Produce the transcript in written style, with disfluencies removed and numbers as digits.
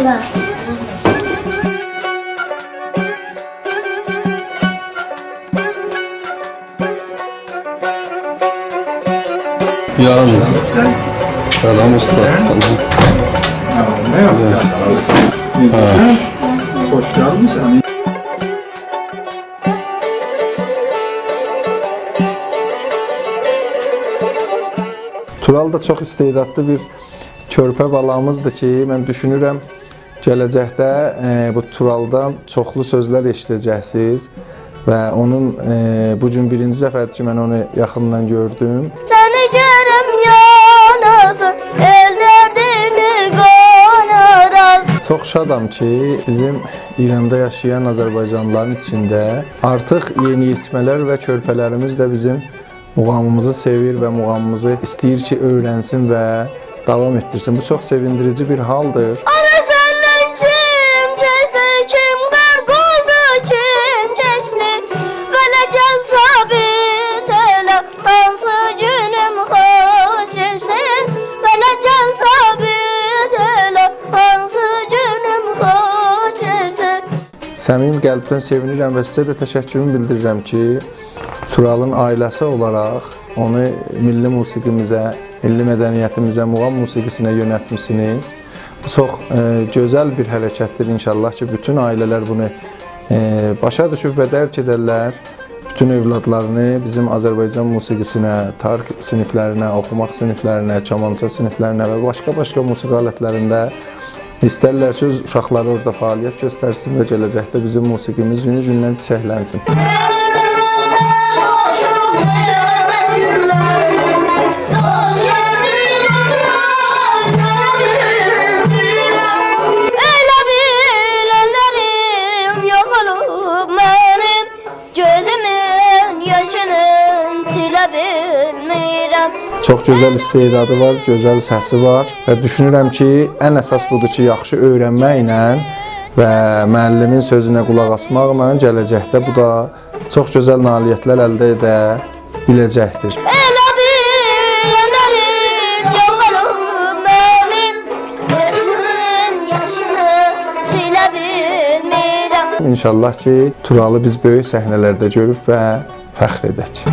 ola. Ya Allah. Selam usta. Selam. Ne yapacaksınız? Necəsən? Xoş gəlmisən. Tural da çox istedadlı bir körpə balamızdır ki, mən düşünürəm gələcəkdə bu Turaldan çoxlu sözlər eşidəcəksiniz və onun bu gün birinci dəfədir ki, mən onu yaxından gördüm. Səni görəm yanasın, el dərdini qanaraz. Çox şadam ki, bizim İranda yaşayan Azərbaycanlıların içində artıq yeniyetmələr və körpələrimiz də bizim muğamımızı sevir və muğamımızı istəyir ki, öyrənsin və davam etdirsin. Bu çox sevindirici bir haldır. Ara səndən kim keçdi, kim qərq oldu, kim keçdi. Belə gəl sabit elə, hansı günüm xoş keçsin. Belə gəl sabit elə, hansı günüm xoş keçsin. Səmimi qəlbdən sevinirəm və sizə də təşəkkürümü bildirirəm ki, Turalın ailəsi olaraq onu milli musiqimizə, milli mədəniyyətimizə, muğam musiqisinə yönəltmisiniz. Bu çox gözəl bir hərəkətdir inşallah ki, bütün ailələr bunu başa düşüb və dərk edərlər. Bütün övladlarını bizim Azərbaycan musiqisinə, tarix siniflərinə, oxumaq siniflərinə, kamança siniflərinə və başqa musiqi alətlərində istərlər ki, öz uşaqları orada fəaliyyət göstərsin və gələcəkdə bizim musiqimiz günü-gündən çiçəklənsin. Elə bil əllərim yox olub mənim, gözümün yaşını silə bilmirəm. Çox gözəl istedadı var, gözəl səsi var və düşünürəm ki, ən əsas budur ki, yaxşı öyrənməklə və müəllimin sözünə qulaq asmaqla gələcəkdə bu da çox gözəl nailiyyətlər əldə edə biləcəkdir. Elə bil əllərim yox olub mənim, gözümün yaşını silə bilmirəm. İnşallah ki, Turalı biz böyük səhnələrdə görüb və fəxr edək.